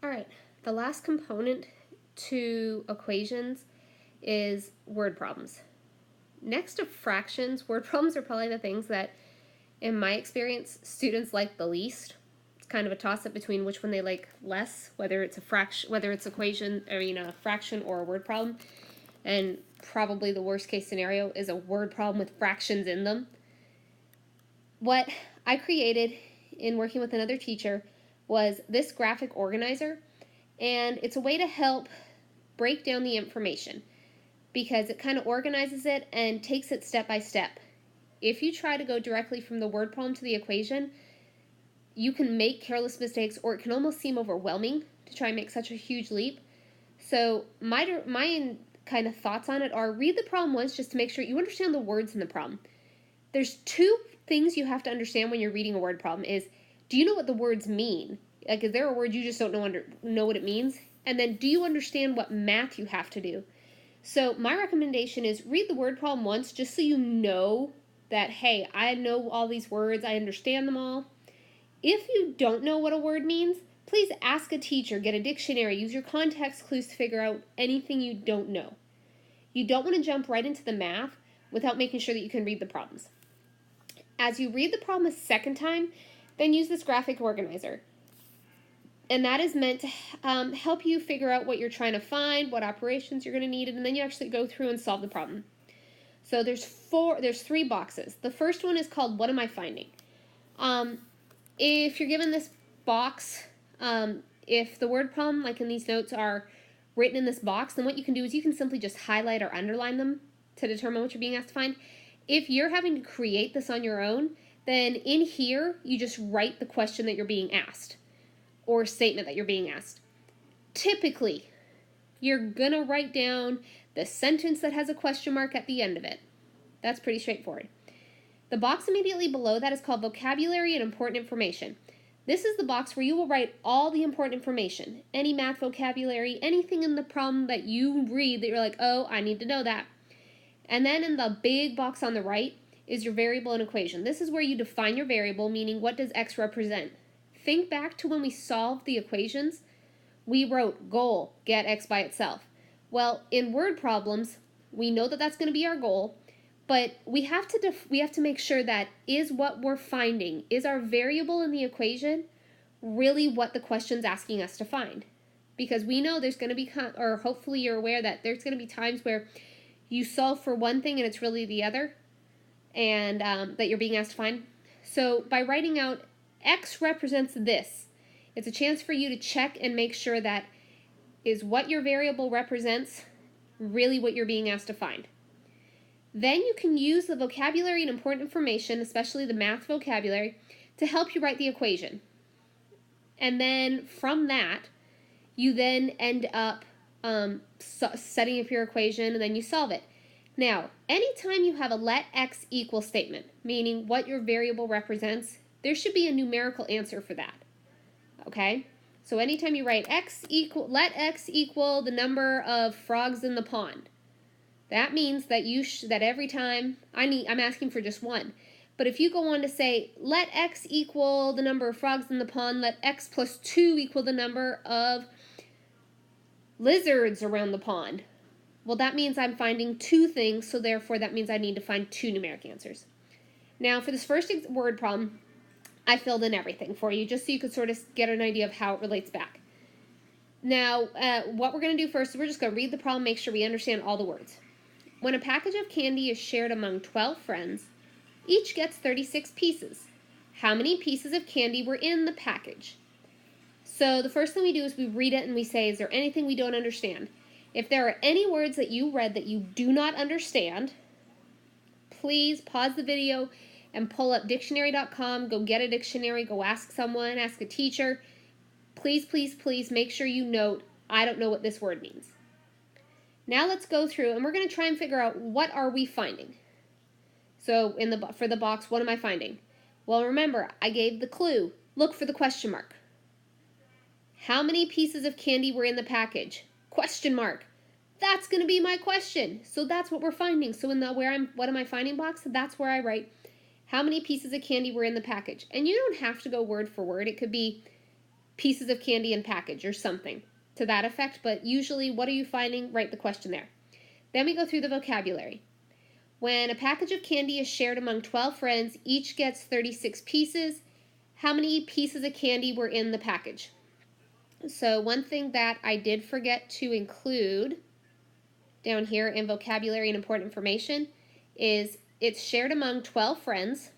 All right, the last component to equations is word problems. Next to fractions, word problems are probably the things that, in my experience, students like the least. It's kind of a toss-up between which one they like less, whether it's a fraction, whether it's equation, or a fraction or a word problem. And probably the worst case scenario is a word problem with fractions in them. What I created in working with another teacher was this graphic organizer, and it's a way to help break down the information because it kind of organizes it and takes it step by step. If you try to go directly from the word problem to the equation, you can make careless mistakes, or it can almost seem overwhelming to try and make such a huge leap. So my kind of thoughts on it are, read the problem once just to make sure you understand the words in the problem. There's two things you have to understand when you're reading a word problem is, do you know what the words mean? Like, is there a word you just don't know what it means? And then, do you understand what math you have to do? So my recommendation is read the word problem once just so you know that, hey, I know all these words, I understand them all. If you don't know what a word means, please ask a teacher, get a dictionary, use your context clues to figure out anything you don't know. You don't want to jump right into the math without making sure that you can read the problems. As you read the problem a second time, then use this graphic organizer. And that is meant to help you figure out what you're trying to find, what operations you're going to need, and then you actually go through and solve the problem. So there's three boxes. The first one is called What Am I Finding? If you're given this box, if the word problem, like in these notes, are written in this box, then what you can do is you can simply just highlight or underline them to determine what you're being asked to find. If you're having to create this on your own, then in here, you just write the question that you're being asked, or statement that you're being asked. Typically, you're going to write down the sentence that has a question mark at the end of it. That's pretty straightforward. The box immediately below that is called Vocabulary and Important Information. This is the box where you will write all the important information, any math vocabulary, anything in the problem that you read that you're like, oh, I need to know that. And then in the big box on the right is your variable and equation. This is where you define your variable, meaning what does x represent? Think back to when we solved the equations. We wrote goal, get x by itself. Well, in word problems, we know that that's going to be our goal, but we have to make sure that is what we're finding, is our variable in the equation really what the question's asking us to find? Because we know there's going to be, or hopefully you're aware that there's going to be times where you solve for one thing and it's really the other, and that you're being asked to find. So by writing out x represents this, it's a chance for you to check and make sure that is what your variable represents really what you're being asked to find. Then you can use the vocabulary and important information, especially the math vocabulary, to help you write the equation. And then from that, you then end up setting up your equation, and then you solve it. Now, anytime you have a let x equal statement, meaning what your variable represents, there should be a numerical answer for that. Okay? So anytime you write let x equal the number of frogs in the pond, that means that that every time I'm asking for just one. But if you go on to say let x equal the number of frogs in the pond, let x plus 2 equal the number of lizards around the pond, well, that means I'm finding two things, so therefore that means I need to find two numeric answers. Now, for this first word problem, I filled in everything for you just so you could sort of get an idea of how it relates back. Now, what we're going to do first is we're just going to read the problem, make sure we understand all the words. When a package of candy is shared among 12 friends, each gets 36 pieces. How many pieces of candy were in the package? So the first thing we do is we read it and we say, is there anything we don't understand? If there are any words that you read that you do not understand, please pause the video and pull up dictionary.com, go get a dictionary, go ask someone, ask a teacher. Please, please, please make sure you note, I don't know what this word means. Now let's go through and we're going to try and figure out what are we finding. So for the box, what am I finding? Well, remember, I gave the clue. Look for the question mark. How many pieces of candy were in the package? Question mark. That's going to be my question. So that's what we're finding. So in the what am I finding box, that's where I write how many pieces of candy were in the package. And you don't have to go word for word. It could be pieces of candy in package or something to that effect, but usually what are you finding? Write the question there. Then we go through the vocabulary. When a package of candy is shared among 12 friends, each gets 36 pieces. How many pieces of candy were in the package? So one thing that I did forget to include down here in vocabulary and important information is it's shared among 12 friends.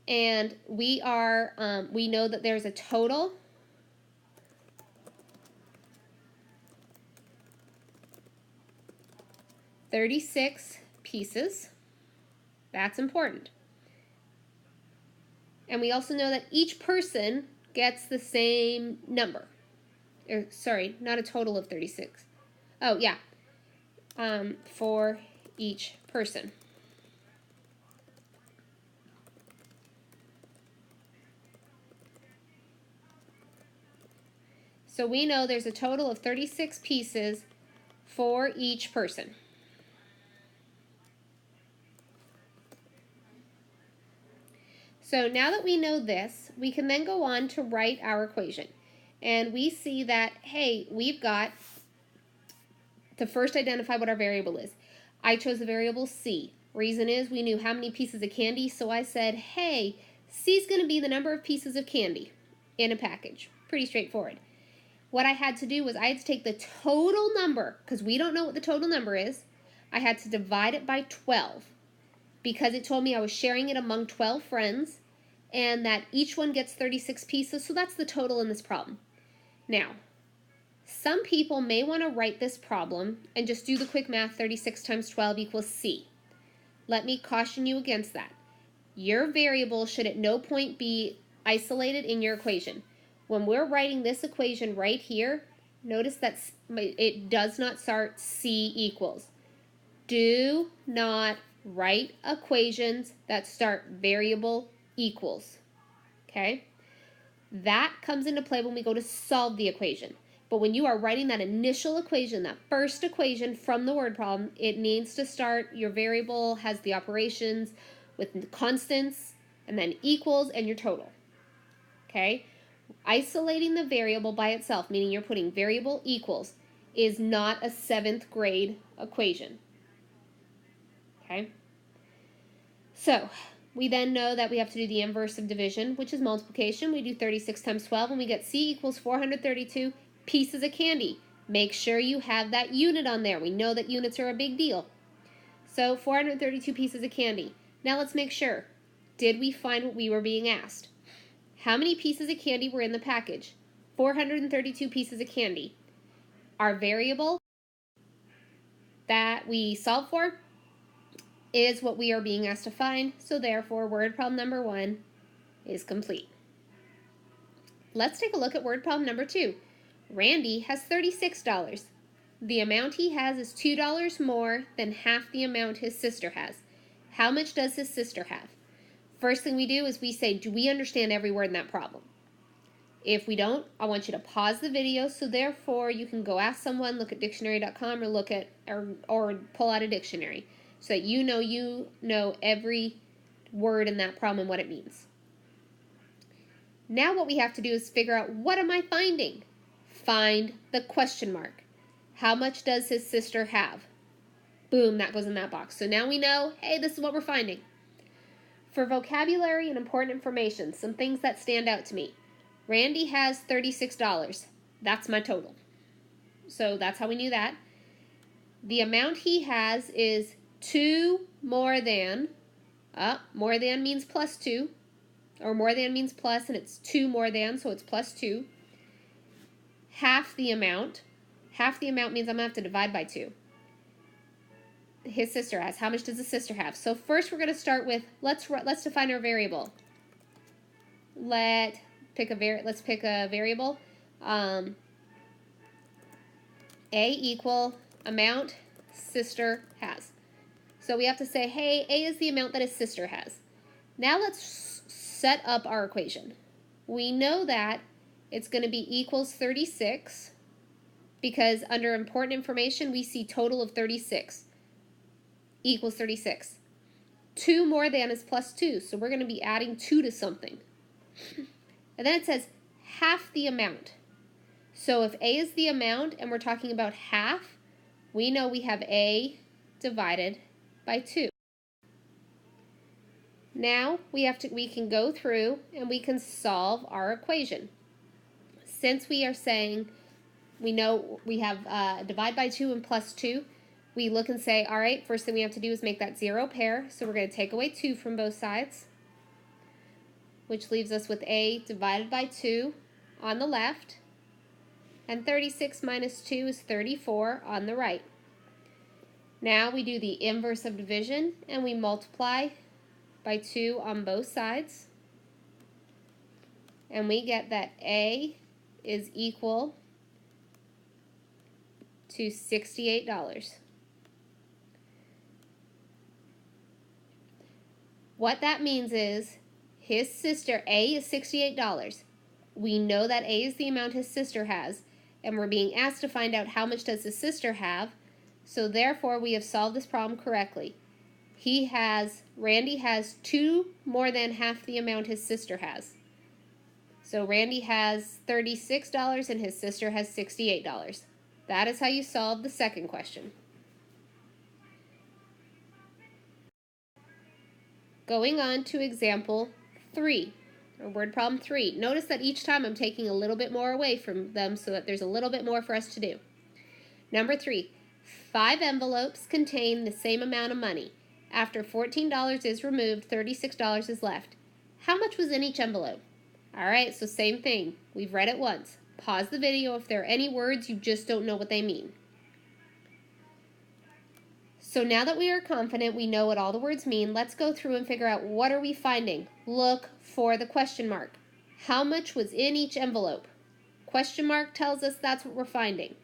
And we know that there's a total of 36 pieces. That's important. And we also know that each person gets the same number. Sorry, not a total of 36. Oh, yeah. For each person. So we know there's a total of 36 pieces for each person. So now that we know this, we can then go on to write our equation. And we see that, hey, we've got to first identify what our variable is. I chose the variable C. Reason is we knew how many pieces of candy, so I said, hey, C is going to be the number of pieces of candy in a package. Pretty straightforward. What I had to do was I had to take the total number, because we don't know what the total number is. I had to divide it by 12 because it told me I was sharing it among 12 friends and that each one gets 36 pieces, so that's the total in this problem. Now, some people may want to write this problem and just do the quick math, 36 times 12 equals C. Let me caution you against that. Your variable should at no point be isolated in your equation. When we're writing this equation right here, notice that it does not start C equals. Do not write equations that start variable equals. Okay? That comes into play when we go to solve the equation. But when you are writing that initial equation, that first equation from the word problem, it needs to start, your variable has the operations with constants and then equals and your total. Okay? Isolating the variable by itself, meaning you're putting variable equals, is not a 7th grade equation. Okay? So, we then know that we have to do the inverse of division, which is multiplication. We do 36 times 12 and we get C equals 432 pieces of candy. Make sure you have that unit on there. We know that units are a big deal. So 432 pieces of candy. Now let's make sure. Did we find what we were being asked? How many pieces of candy were in the package? 432 pieces of candy. Our variable that we solved for is what we are being asked to find, so therefore word problem number 1 is complete. Let's take a look at word problem number 2. Randy has $36. The amount he has is $2 more than half the amount his sister has. How much does his sister have? First thing we do is we say, do we understand every word in that problem? If we don't, I want you to pause the video, so therefore you can go ask someone, look at dictionary.com, or look at or pull out a dictionary, so that you know every word in that problem and what it means. Now what we have to do is figure out, what am I finding? Find the question mark. How much does his sister have? Boom, that goes in that box. So now we know, hey, this is what we're finding. For vocabulary and important information, some things that stand out to me. Randy has $36. That's my total. So that's how we knew that. The amount he has is 2 more than, more than means plus 2, or more than means plus, and it's 2 more than, so it's plus 2. Half the amount means I'm going to have to divide by 2. His sister has. How much does his sister have? So first we're going to start with, let's define our variable. Let's pick a variable. A equal amount sister has. So we have to say, hey, A is the amount that his sister has. Now let's set up our equation. We know that it's going to be equals 36 because under important information we see total of 36 equals 36. 2 more than is plus 2, so we're going to be adding 2 to something. And then it says half the amount. So if A is the amount and we're talking about half, we know we have A divided by 2. Now we can go through and we can solve our equation. Since we are saying we know we have divide by 2 and plus 2, we look and say, all right, first thing we have to do is make that 0 pair. So we're going to take away 2 from both sides, which leaves us with A divided by 2 on the left, and 36 minus 2 is 34 on the right. Now we do the inverse of division, and we multiply by 2 on both sides, and we get that A is equal to $68. What that means is his sister, A is $68. We know that A is the amount his sister has, and we're being asked to find out how much does his sister have, so therefore we have solved this problem correctly. Randy has 2 more than half the amount his sister has. So Randy has $36 and his sister has $68. That is how you solve the second question. Going on to example 3, or word problem 3. Notice that each time I'm taking a little bit more away from them so that there's a little bit more for us to do. Number 3, 5 envelopes contain the same amount of money. After $14 is removed, $36 is left. How much was in each envelope? All right, so same thing. We've read it once. Pause the video if there are any words you just don't know what they mean. So now that we are confident we know what all the words mean, let's go through and figure out what are we finding. Look for the question mark. How much was in each envelope? Question mark tells us that's what we're finding.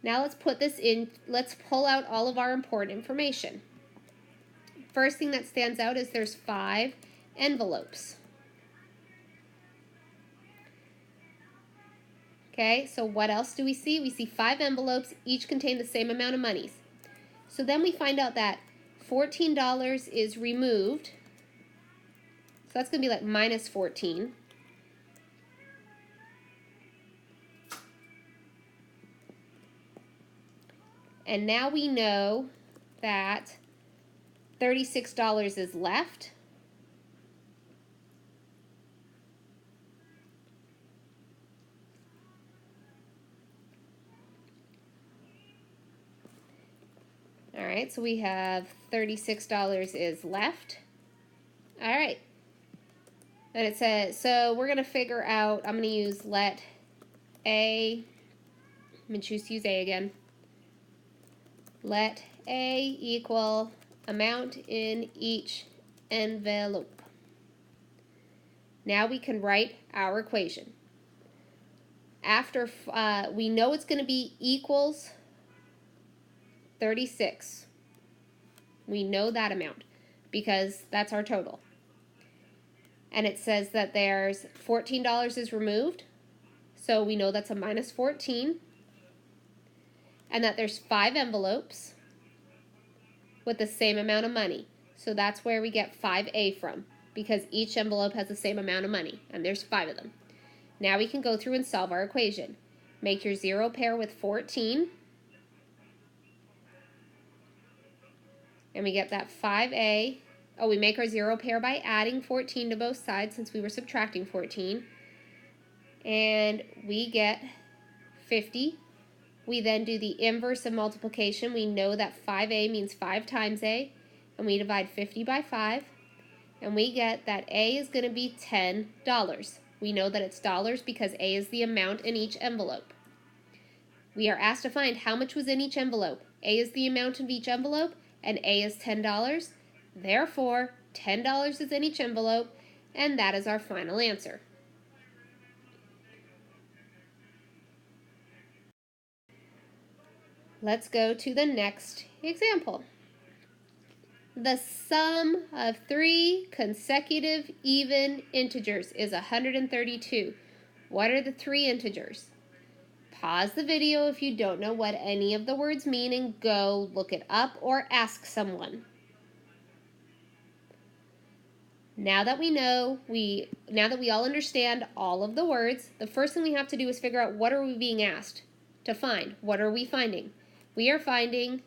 Now let's put this in, let's pull out all of our important information. First thing that stands out is there's 5 envelopes. Okay, so what else do we see? We see 5 envelopes, each contain the same amount of monies. So then we find out that $14 is removed. So that's going to be like minus 14. And now we know that $36 is left. All right, so we have $36 is left. All right. And it says, so we're going to figure out, I'm going to use let A, I'm going to choose to use A again. Let A equal amount in each envelope. Now we can write our equation. After we know it's going to be equals 36. We know that amount because that's our total. And it says that there's $14 is removed, so we know that's a minus 14. And that there's 5 envelopes with the same amount of money. So that's where we get 5A from, because each envelope has the same amount of money, and there's 5 of them. Now we can go through and solve our equation. Make your 0 pair with 14. And we get that 5A. Oh, we make our 0 pair by adding 14 to both sides since we were subtracting 14. And we get 50. We then do the inverse of multiplication. We know that 5A means 5 times A. And we divide 50 by 5. And we get that A is going to be $10. We know that it's dollars because A is the amount in each envelope. We are asked to find how much was in each envelope. A is the amount of each envelope, and A is $10. Therefore, $10 is in each envelope, and that is our final answer. Let's go to the next example. The sum of 3 consecutive even integers is 132. What are the 3 integers? Pause the video if you don't know what any of the words mean and go look it up or ask someone. Now that we all understand all of the words, the first thing we have to do is figure out what are we being asked to find. What are we finding? We are finding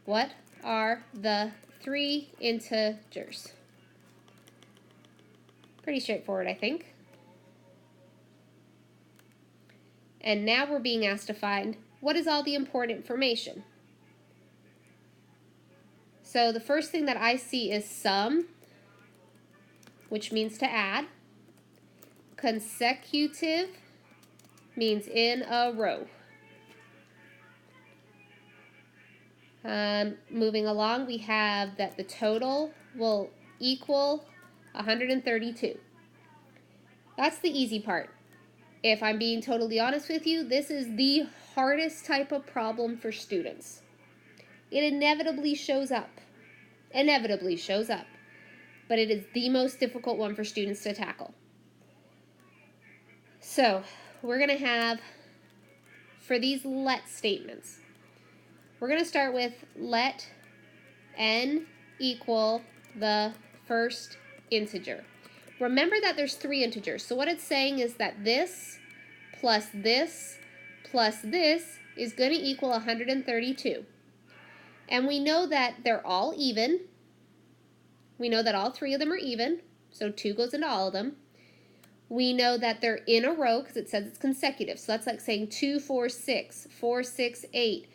what are the 3 integers. Pretty straightforward, I think. And now we're being asked to find what is all the important information. So the first thing that I see is sum, which means to add. Consecutive means in a row. Moving along, we have that the total will equal 132. That's the easy part. If I'm being totally honest with you, this is the hardest type of problem for students. It inevitably shows up. But it is the most difficult one for students to tackle. So, we're going to have, for these let statements, we're going to start with let n equal the first integer. Remember that there's 3 integers, so what it's saying is that this plus this plus this is going to equal 132. And we know that they're all even. We know that all 3 of them are even, so 2 goes into all of them. We know that they're in a row because it says it's consecutive, so that's like saying 2, 4, 6, 4, 6, 8,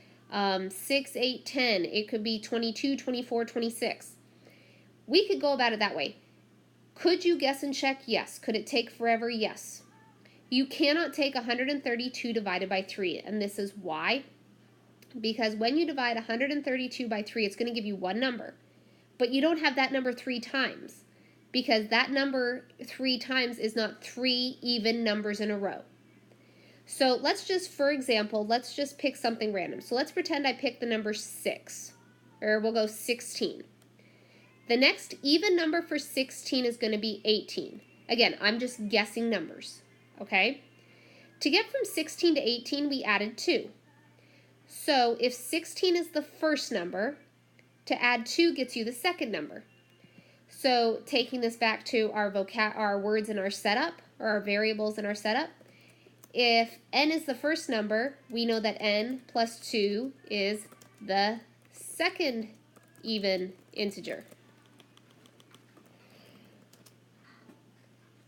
6, 8, 10. It could be 22, 24, 26. We could go about it that way. Could you guess and check? Yes. Could it take forever? Yes. You cannot take 132 divided by 3, and this is why. Because when you divide 132 by 3, it's going to give you one number. But you don't have that number 3 times, because that number 3 times is not 3 even numbers in a row. So let's just, for example, let's just pick something random. So let's pretend I picked the number 6, or we'll go 16. The next even number for 16 is going to be 18. Again, I'm just guessing numbers, okay? To get from 16 to 18, we added 2. So if 16 is the first number, to add 2 gets you the second number. So taking this back to our words in our setup, or our variables in our setup, if n is the first number, we know that n plus 2 is the second even integer.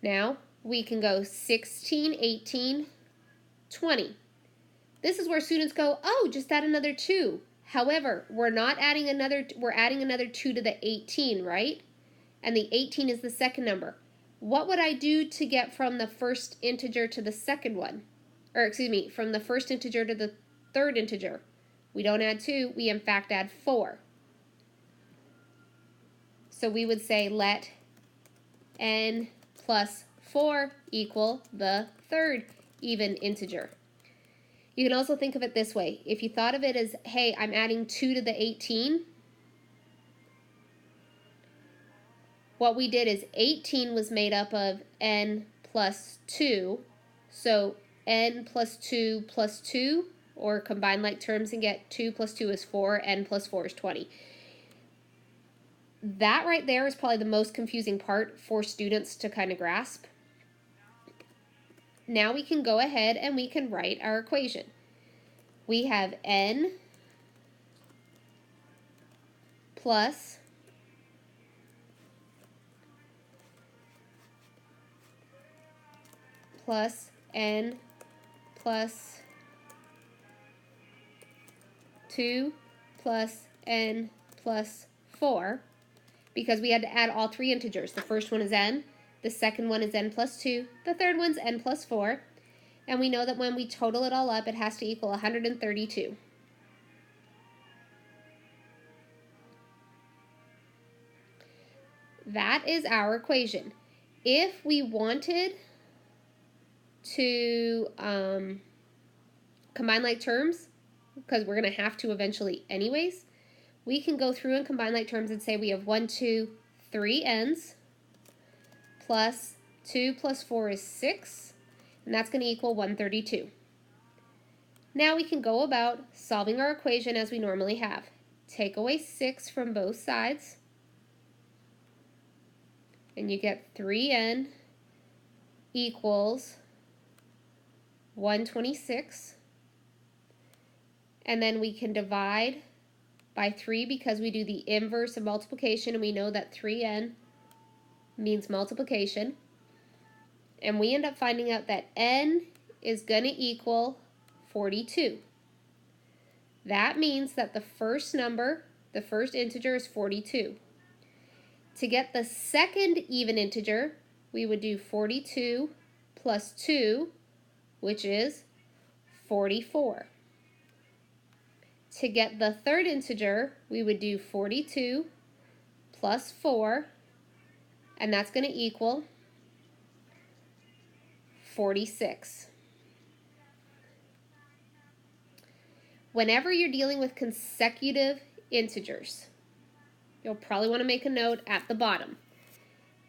Now we can go 16, 18, 20. This is where students go, oh, just add another 2. However, we're adding another 2 to the 18, right? And the 18 is the second number. What would I do to get from the first integer to the second one? Or excuse me, from the first integer to the third integer? We don't add 2, we in fact add 4. So we would say let n plus 4 equal the third even integer. You can also think of it this way. If you thought of it as, hey, I'm adding 2 to the 18, what we did is 18 was made up of n plus 2, so n plus 2 plus 2, or combine like terms and get 2 plus 2 is 4, n plus 4 is 20. That right there is probably the most confusing part for students to kind of grasp. Now we can go ahead and we can write our equation. We have n plus n plus 2 plus n plus 4, because we had to add all 3 integers. The first one is n, the second one is n plus 2, the third one's n plus 4, and we know that when we total it all up, it has to equal 132. That is our equation. If we wanted to combine like terms, because we're going to have to eventually anyways, we can go through and combine like terms and say we have 1, 2, 3 n's plus 2 plus 4 is 6, and that's going to equal 132. Now we can go about solving our equation as we normally have. Take away 6 from both sides. and you get 3n equals 126. And then we can divide by 3 because we do the inverse of multiplication, and we know that 3n means multiplication. And we end up finding out that n is going to equal 42. That means that the first number, the first integer, is 42. To get the second even integer, we would do 42 plus 2, which is 44. To get the third integer, we would do 42 plus 4, and that's going to equal 46. Whenever you're dealing with consecutive integers, you'll probably want to make a note at the bottom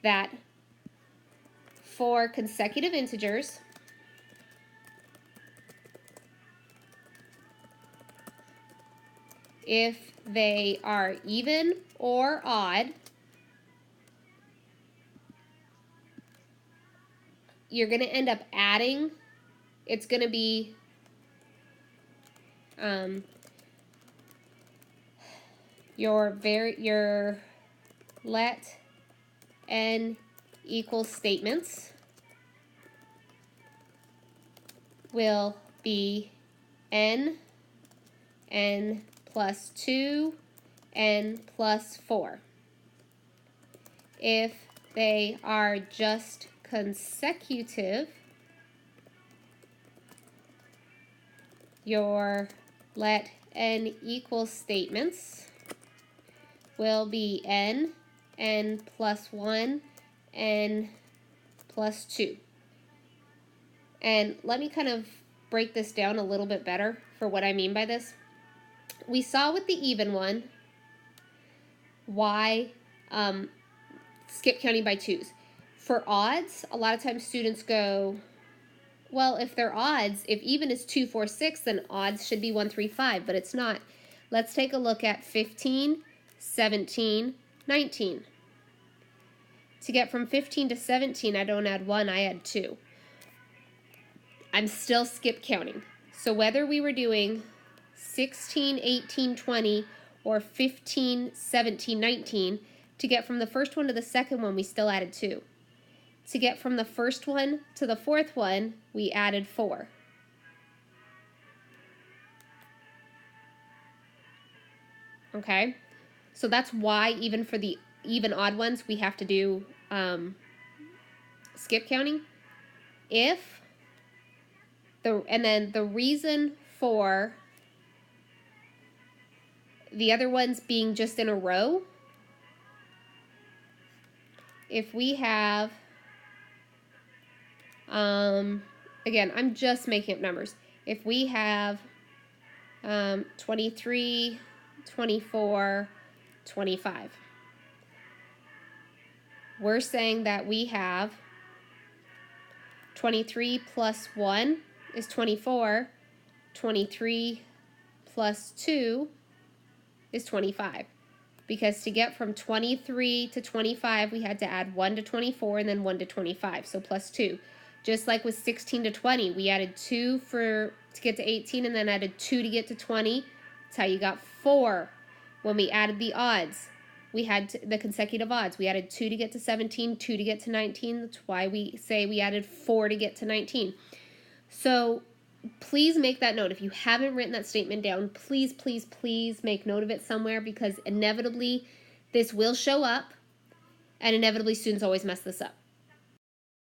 that for consecutive integers, if they are even or odd, you're going to end up adding. It's going to be your let n equal statements will be n plus 2, n plus 4. If they are just consecutive, your let n equal statements will be n plus 1, n plus 2. And let me kind of break this down a little bit better for what I mean by this. We saw with the even one why skip counting by twos. For odds, a lot of times students go, well, if they're odds, if even is 2, 4, 6, then odds should be 1, 3, 5, but it's not. Let's take a look at 15, 17, 19. To get from 15 to 17, I don't add 1, I add 2. I'm still skip counting. So whether we were doing 16, 18, 20, or 15, 17, 19, to get from the first one to the second one, we still added 2. To get from the first one to the fourth one, we added 4. Okay? So that's why even for the even odd ones, we have to do skip counting. And then the reason for the other ones being just in a row, if we have, again, I'm just making up numbers. If we have 23, 24, 25, we're saying that we have 23 plus 1 is 24, 23 plus 2 is 25. Because to get from 23 to 25, we had to add 1 to 24 and then 1 to 25, so plus 2. Just like with 16 to 20, we added 2 to get to 18 and then added 2 to get to 20. That's how you got 4. When we added the odds, we had the consecutive odds. We added 2 to get to 17, 2 to get to 19. That's why we say we added 4 to get to 19. So please make that note. If you haven't written that statement down, please, please, please make note of it somewhere, because inevitably this will show up, and inevitably students always mess this up.